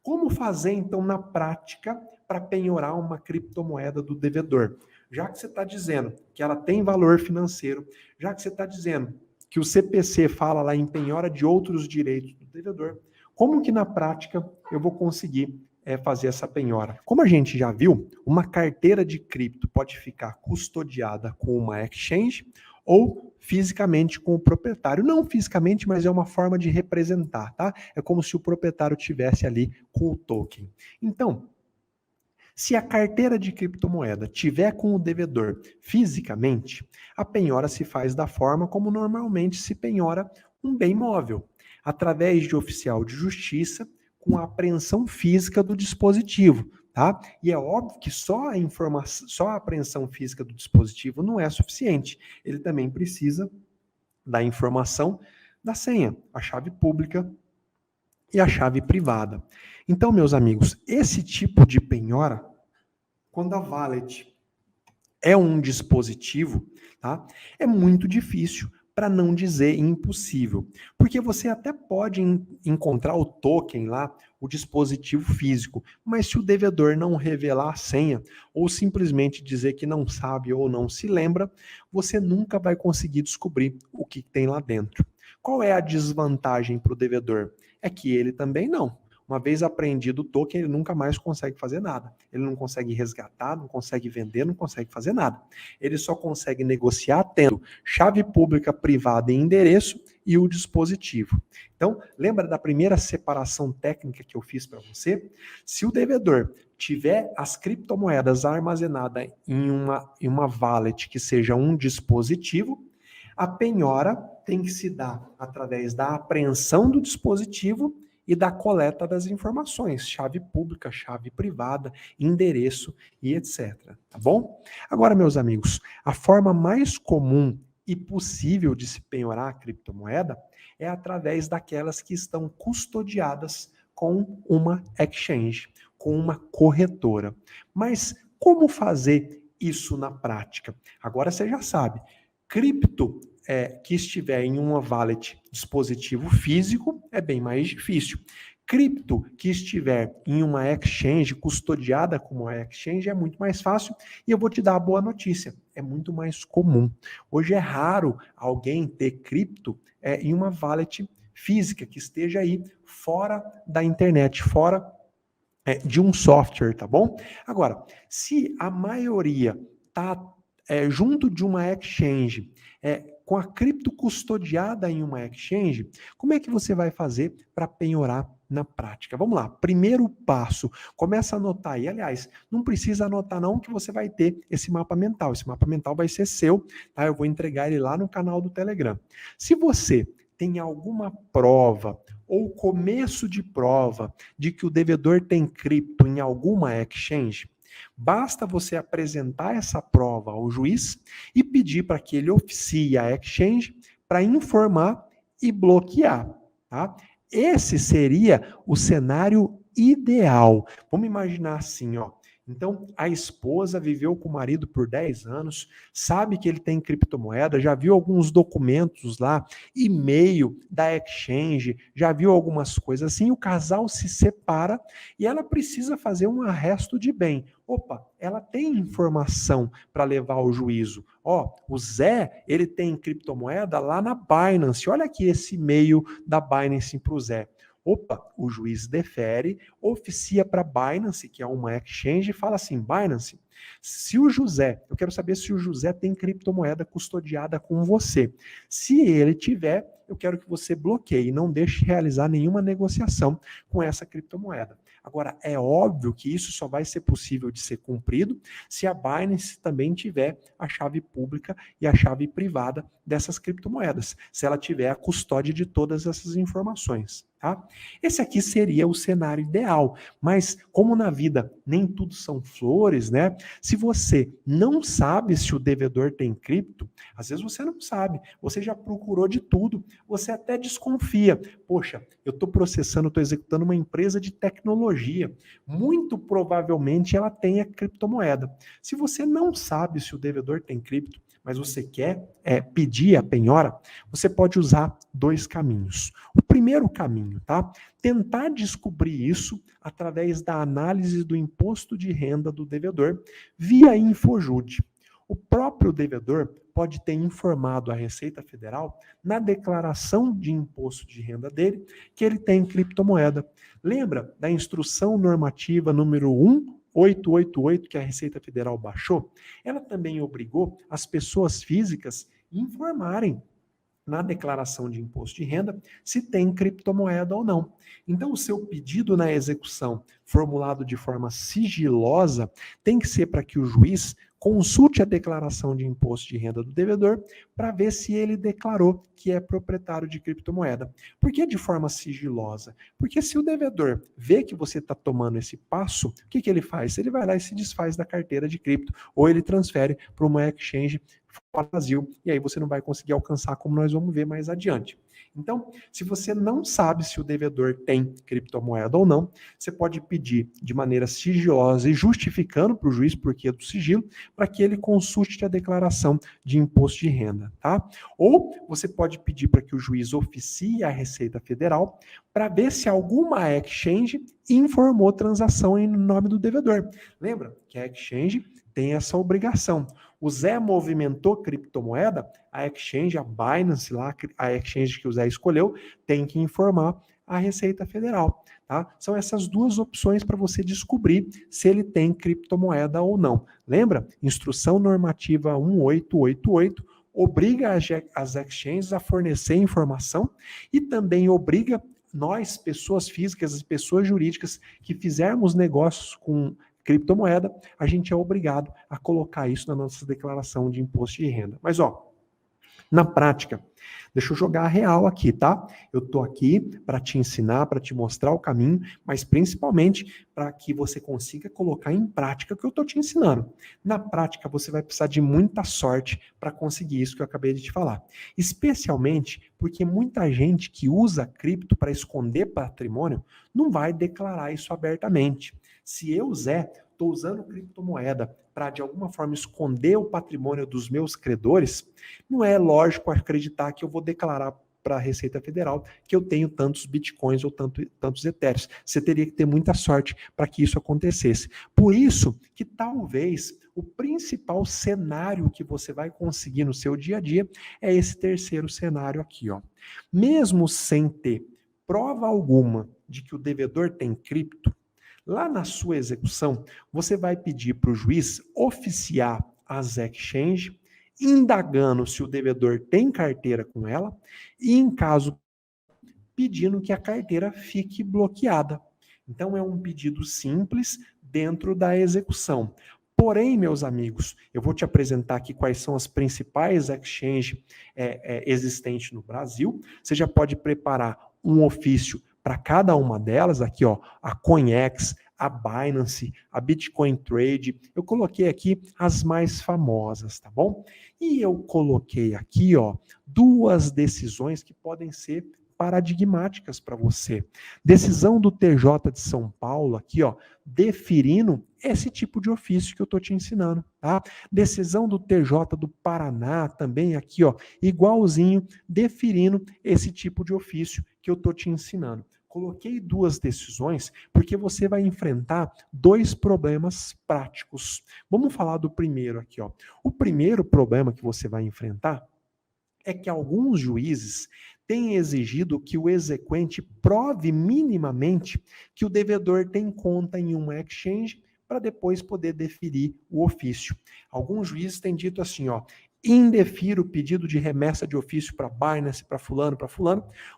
Como fazer, então, na prática, para penhorar uma criptomoeda do devedor? Já que você está dizendo que ela tem valor financeiro, já que você está dizendo que o CPC fala lá em penhora de outros direitos do devedor, como que na prática eu vou conseguir fazer essa penhora? Como a gente já viu, uma carteira de cripto pode ficar custodiada com uma exchange ou fisicamente com o proprietário. Não fisicamente, mas é uma forma de representar, tá? É como se o proprietário tivesse ali com o token. Então, se a carteira de criptomoeda tiver com o devedor fisicamente, a penhora se faz da forma como normalmente se penhora um bem móvel, através de oficial de justiça com a apreensão física do dispositivo, tá? E é óbvio que só a informação, só a apreensão física do dispositivo não é suficiente. Ele também precisa da informação da senha, a chave pública e a chave privada. Então, meus amigos, esse tipo de penhora, quando a wallet é um dispositivo, tá? É muito difícil, para não dizer impossível. Porque você até pode encontrar o token lá, o dispositivo físico, mas se o devedor não revelar a senha, ou simplesmente dizer que não sabe ou não se lembra, você nunca vai conseguir descobrir o que tem lá dentro. Qual é a desvantagem para o devedor? É que ele também não. Uma vez apreendido o token, ele nunca mais consegue fazer nada. Ele não consegue resgatar, não consegue vender, não consegue fazer nada. Ele só consegue negociar tendo chave pública, privada e endereço e o dispositivo. Então, lembra da primeira separação técnica que eu fiz para você? Se o devedor tiver as criptomoedas armazenadas em uma wallet que seja um dispositivo, a penhora tem que se dar através da apreensão do dispositivo e da coleta das informações, chave pública, chave privada, endereço e etc. Tá bom? Agora, meus amigos, a forma mais comum e possível de se penhorar a criptomoeda é através daquelas que estão custodiadas com uma exchange, com uma corretora. Mas como fazer isso na prática? Agora você já sabe, cripto que estiver em uma wallet dispositivo físico é bem mais difícil. Cripto que estiver em uma exchange, custodiada como uma exchange, é muito mais fácil. E eu vou te dar a boa notícia, é muito mais comum. Hoje é raro alguém ter cripto em uma wallet física que esteja aí fora da internet, fora de um software, tá bom? Agora, se a maioria está junto de uma exchange, com a cripto custodiada em uma exchange, como é que você vai fazer para penhorar na prática? Vamos lá, primeiro passo, começa a anotar aí. Aliás, não precisa anotar não, que você vai ter esse mapa mental. Esse mapa mental vai ser seu, tá? Eu vou entregar ele lá no canal do Telegram. Se você tem alguma prova ou começo de prova de que o devedor tem cripto em alguma exchange, basta você apresentar essa prova ao juiz e pedir para que ele oficie a exchange para informar e bloquear, tá? Esse seria o cenário ideal. Vamos imaginar assim, ó. Então, a esposa viveu com o marido por 10 anos, sabe que ele tem criptomoeda, já viu alguns documentos lá, e-mail da exchange, já viu algumas coisas assim, o casal se separa e ela precisa fazer um arresto de bem. Opa, ela tem informação para levar ao juízo. Ó, o Zé, ele tem criptomoeda lá na Binance. Olha aqui esse e-mail da Binance para o Zé. Opa, o juiz defere, oficia para Binance, que é uma exchange, e fala assim, Binance, se o José, eu quero saber se o José tem criptomoeda custodiada com você. Se ele tiver, eu quero que você bloqueie, não deixe realizar nenhuma negociação com essa criptomoeda. Agora, é óbvio que isso só vai ser possível de ser cumprido se a Binance também tiver a chave pública e a chave privada dessas criptomoedas, se ela tiver a custódia de todas essas informações. Tá? Esse aqui seria o cenário ideal, mas como na vida nem tudo são flores, né? Se você não sabe se o devedor tem cripto, às vezes você não sabe, você já procurou de tudo, você até desconfia. Poxa, eu estou processando, estou executando uma empresa de tecnologia, muito provavelmente ela tenha criptomoeda. Se você não sabe se o devedor tem cripto, mas você quer pedir a penhora, você pode usar dois caminhos. O primeiro caminho, tá? Tentar descobrir isso através da análise do imposto de renda do devedor via Infojude. O próprio devedor pode ter informado a Receita Federal na declaração de imposto de renda dele que ele tem criptomoeda. Lembra da instrução normativa número 1888 que a Receita Federal baixou? Ela também obrigou as pessoas físicas a informarem na declaração de imposto de renda se tem criptomoeda ou não. Então, o seu pedido na execução, formulado de forma sigilosa, tem que ser para que o juiz consulte a declaração de imposto de renda do devedor para ver se ele declarou que é proprietário de criptomoeda. Por que de forma sigilosa? Porque se o devedor vê que você está tomando esse passo, o que ele faz? Ele vai lá e se desfaz da carteira de cripto, ou ele transfere para uma exchange fora do Brasil, e aí você não vai conseguir alcançar, como nós vamos ver mais adiante. Então, se você não sabe se o devedor tem criptomoeda ou não, você pode pedir de maneira sigilosa e justificando para o juiz porquê do sigilo, para que ele consulte a declaração de imposto de renda, tá? Ou você pode pedir para que o juiz oficie a Receita Federal para ver se alguma exchange informou transação em nome do devedor. Lembra que a exchange tem essa obrigação. O Zé movimentou criptomoeda, a exchange, a Binance lá, a exchange que o Zé escolheu, tem que informar a Receita Federal, tá? São essas duas opções para você descobrir se ele tem criptomoeda ou não. Lembra? Instrução normativa 1888 obriga as exchanges a fornecer informação e também obriga nós, pessoas físicas e pessoas jurídicas, que fizermos negócios com criptomoeda, a gente é obrigado a colocar isso na nossa declaração de imposto de renda. Mas, na prática, deixa eu jogar a real aqui, tá? Eu tô aqui para te ensinar, para te mostrar o caminho, mas principalmente para que você consiga colocar em prática o que eu tô te ensinando. Na prática, você vai precisar de muita sorte para conseguir isso que eu acabei de te falar. Especialmente porque muita gente que usa cripto para esconder patrimônio não vai declarar isso abertamente. Se eu, Zé, estou usando criptomoeda para, de alguma forma, esconder o patrimônio dos meus credores, não é lógico acreditar que eu vou declarar para a Receita Federal que eu tenho tantos bitcoins ou tantos etéreos. Você teria que ter muita sorte para que isso acontecesse. Por isso que talvez o principal cenário que você vai conseguir no seu dia a dia é esse terceiro cenário aqui, ó. Mesmo sem ter prova alguma de que o devedor tem cripto, lá na sua execução, você vai pedir para o juiz oficiar as exchanges, indagando se o devedor tem carteira com ela e, em caso, pedindo que a carteira fique bloqueada. Então, é um pedido simples dentro da execução. Porém, meus amigos, eu vou te apresentar aqui quais são as principais exchanges existentes no Brasil. Você já pode preparar um ofício para cada uma delas, aqui, ó, a CoinEx, a Binance, a Bitcoin Trade. Eu coloquei aqui as mais famosas, tá bom? E eu coloquei aqui, ó, duas decisões que podem ser paradigmáticas para você. Decisão do TJ de São Paulo, aqui, ó, deferindo esse tipo de ofício que eu estou te ensinando, tá? Decisão do TJ do Paraná, também aqui, ó, igualzinho, deferindo esse tipo de ofício que eu estou te ensinando. Coloquei duas decisões porque você vai enfrentar dois problemas práticos. Vamos falar do primeiro aqui, ó. O primeiro problema que você vai enfrentar é que alguns juízes têm exigido que o exequente prove minimamente que o devedor tem conta em uma exchange para depois poder deferir o ofício. Alguns juízes têm dito assim, ó, indefiro o pedido de remessa de ofício para Binance, para fulano,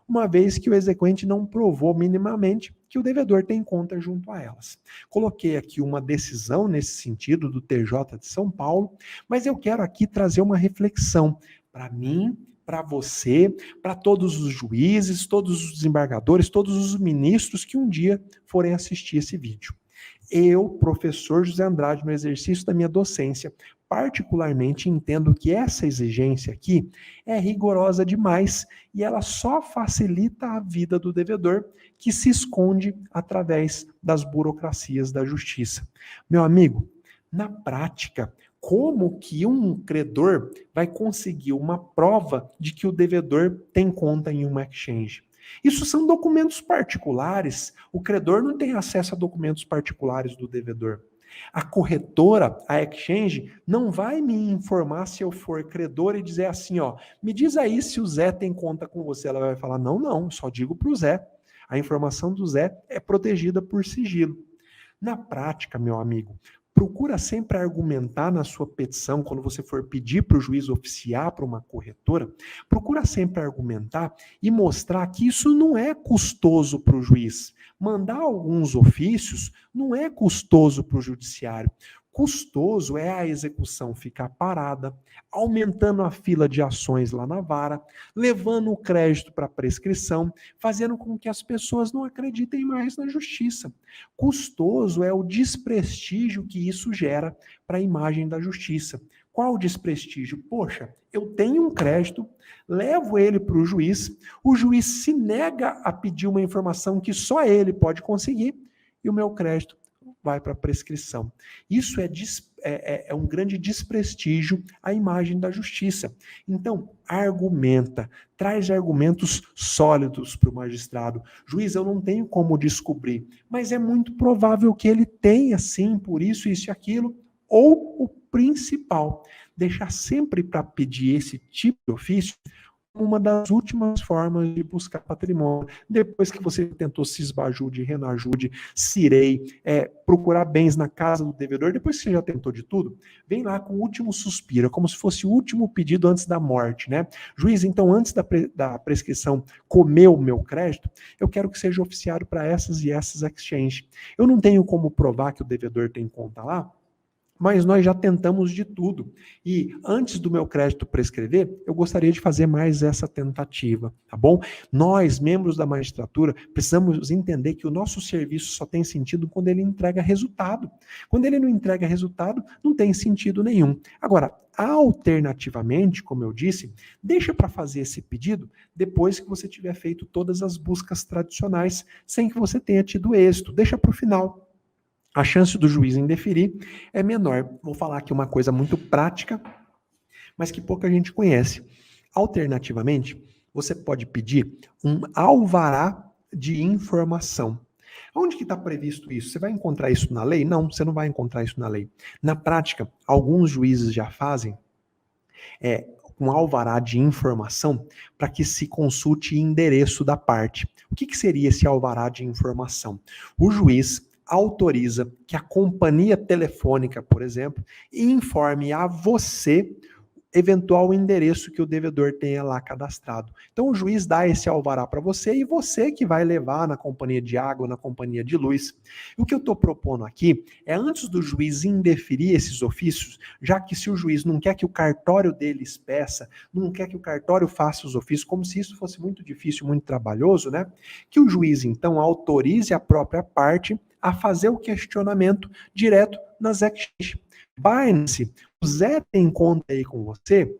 uma vez que o exequente não provou minimamente que o devedor tem conta junto a elas. Coloquei aqui uma decisão nesse sentido do TJ de São Paulo, mas eu quero aqui trazer uma reflexão para mim, para você, para todos os juízes, todos os desembargadores, todos os ministros que um dia forem assistir esse vídeo. Eu, professor José Andrade, no exercício da minha docência, particularmente entendo que essa exigência aqui é rigorosa demais e ela só facilita a vida do devedor que se esconde através das burocracias da justiça. Meu amigo, Na prática, como que um credor vai conseguir uma prova de que o devedor tem conta em uma exchange? Isso são documentos particulares. O credor não tem acesso a documentos particulares do devedor. A corretora, a exchange, não vai me informar se eu for credor e dizer assim, ó, me diz aí se o Zé tem conta com você. Ela vai falar, não, só digo para o Zé. A informação do Zé é protegida por sigilo. Na prática, meu amigo, procura sempre argumentar na sua petição, quando você for pedir para o juiz oficiar para uma corretora, procura sempre argumentar e mostrar que isso não é custoso para o juiz. Mandar alguns ofícios não é custoso para o judiciário. Custoso é a execução ficar parada, aumentando a fila de ações lá na vara, levando o crédito para prescrição, fazendo com que as pessoas não acreditem mais na justiça. Custoso é o desprestígio que isso gera para a imagem da justiça. Qual o desprestígio? Poxa, eu tenho um crédito, levo ele para o juiz se nega a pedir uma informação que só ele pode conseguir e o meu crédito vai para a prescrição. Isso é um grande desprestígio à imagem da justiça. Então, argumenta, traz argumentos sólidos para o magistrado. Juiz, eu não tenho como descobrir, mas é muito provável que ele tenha, sim, por isso e aquilo. Ou o principal, deixar sempre para pedir esse tipo de ofício uma das últimas formas de buscar patrimônio. Depois que você tentou Sisbajude, Renajude, Cirei, procurar bens na casa do devedor, depois que você já tentou de tudo, vem lá com o último suspiro, como se fosse o último pedido antes da morte, né? Juiz, então, antes da prescrição comer o meu crédito, eu quero que seja oficiado para essas e essas exchanges. Eu não tenho como provar que o devedor tem conta lá, mas nós já tentamos de tudo. E antes do meu crédito prescrever, eu gostaria de fazer mais essa tentativa, tá bom? Nós, membros da magistratura, precisamos entender que o nosso serviço só tem sentido quando ele entrega resultado. Quando ele não entrega resultado, não tem sentido nenhum. Agora, alternativamente, como eu disse, deixa para fazer esse pedido depois que você tiver feito todas as buscas tradicionais, sem que você tenha tido êxito. Deixa para o final. A chance do juiz indeferir é menor. Vou falar aqui uma coisa muito prática, mas que pouca gente conhece. Alternativamente, você pode pedir um alvará de informação. Onde que está previsto isso? Você vai encontrar isso na lei? Não, você não vai encontrar isso na lei. Na prática, alguns juízes já fazem um alvará de informação para que se consulte endereço da parte. O que seria esse alvará de informação? O juiz autoriza que a companhia telefônica, por exemplo, informe a você eventual endereço que o devedor tenha lá cadastrado. Então o juiz dá esse alvará para você e você que vai levar na companhia de água, na companhia de luz. O que eu estou propondo aqui é, antes do juiz indeferir esses ofícios, já que se o juiz não quer que o cartório dele peça, não quer que o cartório faça os ofícios, como se isso fosse muito difícil, muito trabalhoso, né? Que o juiz então autorize a própria parte a fazer o questionamento direto nas exchanges. Binance, o Zé tem conta aí com você?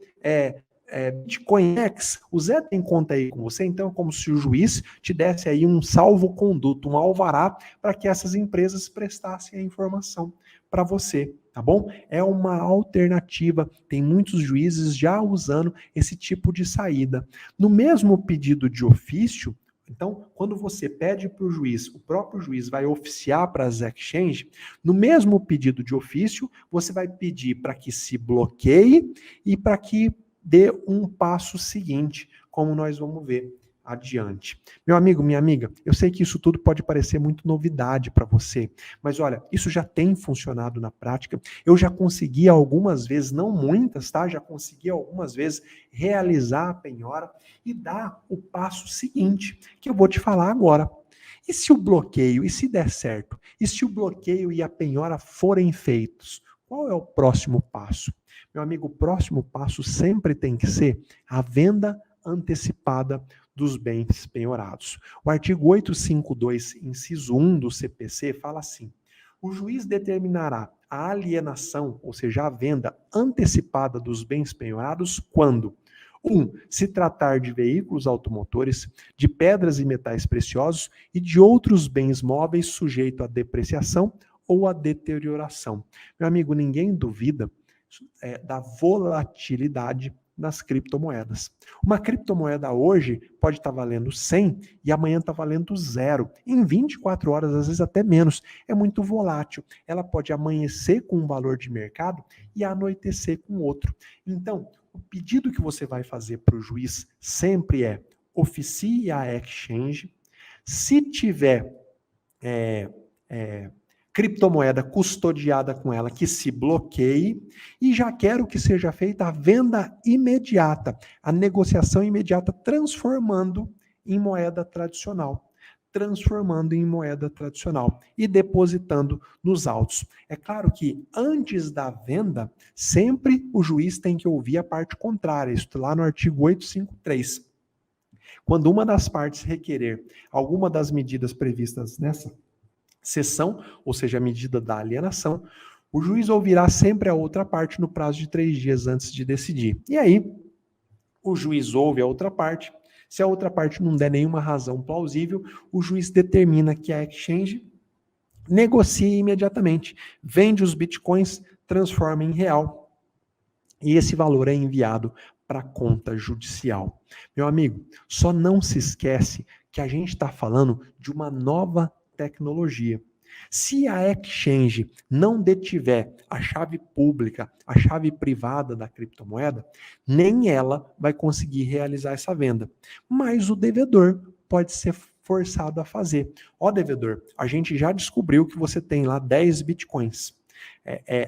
BitcoinX, o Zé tem conta aí com você? Então é como se o juiz te desse aí um salvo-conduto, um alvará, para que essas empresas prestassem a informação para você, tá bom? É uma alternativa, tem muitos juízes já usando esse tipo de saída. No mesmo pedido de ofício, então, quando você pede para o juiz, o próprio juiz vai oficiar para as exchanges, no mesmo pedido de ofício, você vai pedir para que se bloqueie e para que dê um passo seguinte, como nós vamos ver adiante. Meu amigo, minha amiga, eu sei que isso tudo pode parecer muito novidade para você, mas olha, isso já tem funcionado na prática. Eu já consegui algumas vezes, não muitas, tá? Já consegui algumas vezes realizar a penhora e dar o passo seguinte, que eu vou te falar agora. E se o bloqueio, e se der certo? E se o bloqueio e a penhora forem feitos? Qual é o próximo passo? Meu amigo, o próximo passo sempre tem que ser a venda antecipada dos bens penhorados. O artigo 852, inciso 1 do CPC, fala assim: o juiz determinará a alienação, ou seja, a venda antecipada dos bens penhorados, quando 1. Se tratar de veículos automotores, de pedras e metais preciosos e de outros bens móveis sujeitos à depreciação ou a deterioração. Meu amigo, ninguém duvida da volatilidade nas criptomoedas. Uma criptomoeda hoje pode estar valendo 100 e amanhã está valendo 0. Em 24 horas, às vezes até menos. É muito volátil. Ela pode amanhecer com um valor de mercado e anoitecer com outro. Então, o pedido que você vai fazer para o juiz sempre é: oficie a exchange. Se tiver criptomoeda custodiada com ela, que se bloqueie, e já quero que seja feita a venda imediata, a negociação imediata, transformando em moeda tradicional e depositando nos autos. É claro que antes da venda, sempre o juiz tem que ouvir a parte contrária, isso lá no artigo 853. Quando uma das partes requerer alguma das medidas previstas nessa seção, ou seja, a medida da alienação, o juiz ouvirá sempre a outra parte no prazo de 3 dias antes de decidir. E aí, o juiz ouve a outra parte. Se a outra parte não der nenhuma razão plausível, o juiz determina que a exchange negocie imediatamente, vende os bitcoins, transforma em real, e esse valor é enviado para a conta judicial. Meu amigo, só não se esquece que a gente está falando de uma nova tecnologia. Se a exchange não detiver a chave pública, a chave privada da criptomoeda, nem ela vai conseguir realizar essa venda. Mas o devedor pode ser forçado a fazer. Ó, devedor, a gente já descobriu que você tem lá 10 bitcoins.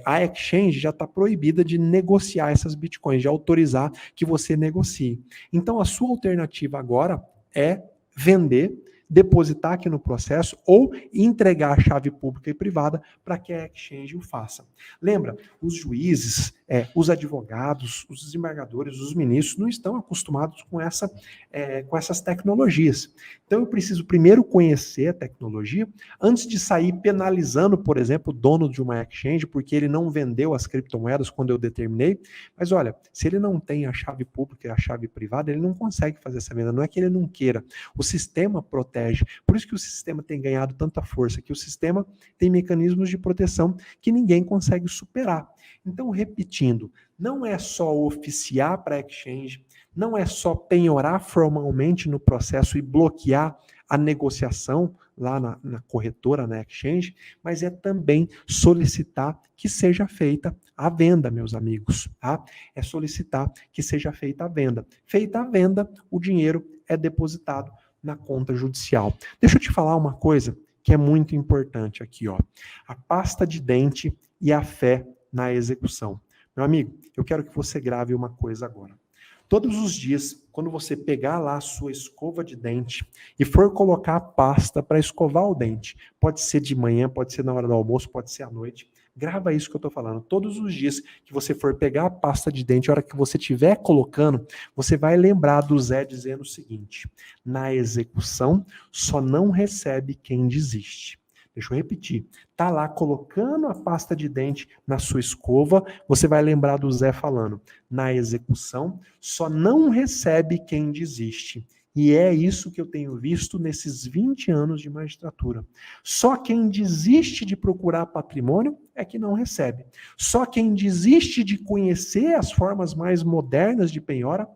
A exchange já está proibida de negociar essas bitcoins, de autorizar que você negocie. Então, a sua alternativa agora é vender, depositar aqui no processo ou entregar a chave pública e privada para que a exchange o faça. Lembra, os juízes, os advogados, os desembargadores, os ministros não estão acostumados com essas tecnologias. Então eu preciso primeiro conhecer a tecnologia antes de sair penalizando, por exemplo, o dono de uma exchange porque ele não vendeu as criptomoedas quando eu determinei. Mas olha, se ele não tem a chave pública e a chave privada, ele não consegue fazer essa venda. Não é que ele não queira. O sistema protege. Por isso que o sistema tem ganhado tanta força, que o sistema tem mecanismos de proteção que ninguém consegue superar. Então, repetindo, não é só oficiar para a exchange, não é só penhorar formalmente no processo e bloquear a negociação lá na corretora, na exchange, mas é também solicitar que seja feita a venda, meus amigos, tá? É solicitar que seja feita a venda. Feita a venda, o dinheiro é depositado na conta judicial. Deixa eu te falar uma coisa que é muito importante aqui, ó. A pasta de dente e a fé na execução. Meu amigo, eu quero que você grave uma coisa agora. Todos os dias, quando você pegar lá a sua escova de dente e for colocar a pasta para escovar o dente, pode ser de manhã, pode ser na hora do almoço, pode ser à noite, grava isso que eu estou falando. Todos os dias que você for pegar a pasta de dente, a hora que você estiver colocando, você vai lembrar do Zé dizendo o seguinte: na execução, só não recebe quem desiste. Deixa eu repetir. Tá lá colocando a pasta de dente na sua escova, você vai lembrar do Zé falando: na execução, só não recebe quem desiste. E é isso que eu tenho visto nesses 20 anos de magistratura. Só quem desiste de procurar patrimônio é que não recebe. Só quem desiste de conhecer as formas mais modernas de penhora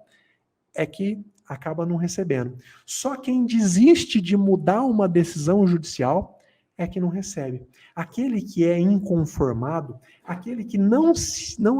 é que acaba não recebendo. Só quem desiste de mudar uma decisão judicial é que não recebe. Aquele que é inconformado, aquele que não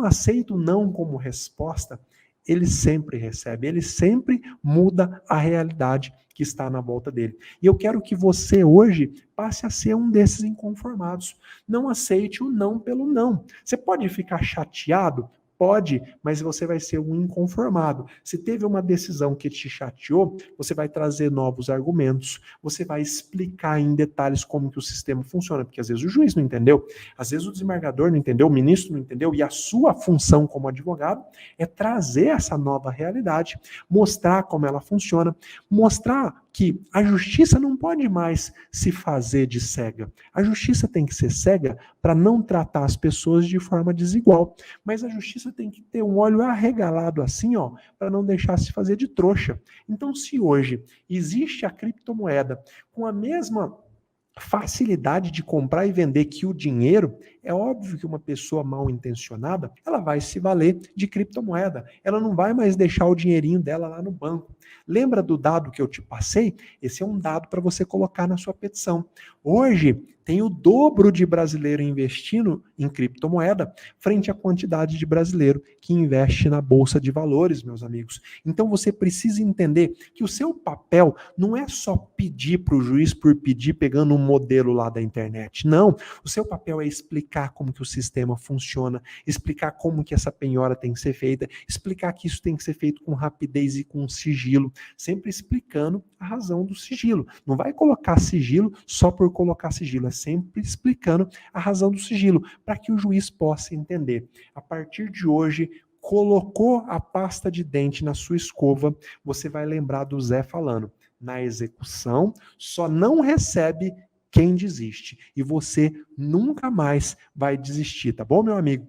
aceita o não como resposta, ele sempre recebe, ele sempre muda a realidade que está na volta dele. E eu quero que você hoje passe a ser um desses inconformados. Não aceite o não pelo não. Você pode ficar chateado? Pode, mas você vai ser um inconformado. Se teve uma decisão que te chateou, você vai trazer novos argumentos, você vai explicar em detalhes como que o sistema funciona, porque às vezes o juiz não entendeu, às vezes o desembargador não entendeu, o ministro não entendeu, e a sua função como advogado é trazer essa nova realidade, mostrar como ela funciona, mostrar que a justiça não pode mais se fazer de cega. A justiça tem que ser cega para não tratar as pessoas de forma desigual, mas a justiça tem que ter um olho arregalado assim, ó, para não deixar se fazer de trouxa. Então, se hoje existe a criptomoeda com a mesma facilidade de comprar e vender, que o dinheiro, é óbvio que uma pessoa mal intencionada, ela vai se valer de criptomoeda. Ela não vai mais deixar o dinheirinho dela lá no banco. Lembra do dado que eu te passei? Esse é um dado para você colocar na sua petição. Hoje, tem o dobro de brasileiro investindo em criptomoeda frente à quantidade de brasileiro que investe na bolsa de valores, meus amigos. Então você precisa entender que o seu papel não é só pedir para o juiz por pedir, pegando um modelo lá da internet. Não, o seu papel é explicar como que o sistema funciona, explicar como que essa penhora tem que ser feita, explicar que isso tem que ser feito com rapidez e com sigilo, sempre explicando a razão do sigilo. Não vai colocar sigilo só por colocar sigilo, é sempre explicando a razão do sigilo, para que o juiz possa entender. A partir de hoje, colocou a pasta de dente na sua escova, você vai lembrar do Zé falando: na execução, só não recebe quem desiste. E você nunca mais vai desistir, tá bom, meu amigo?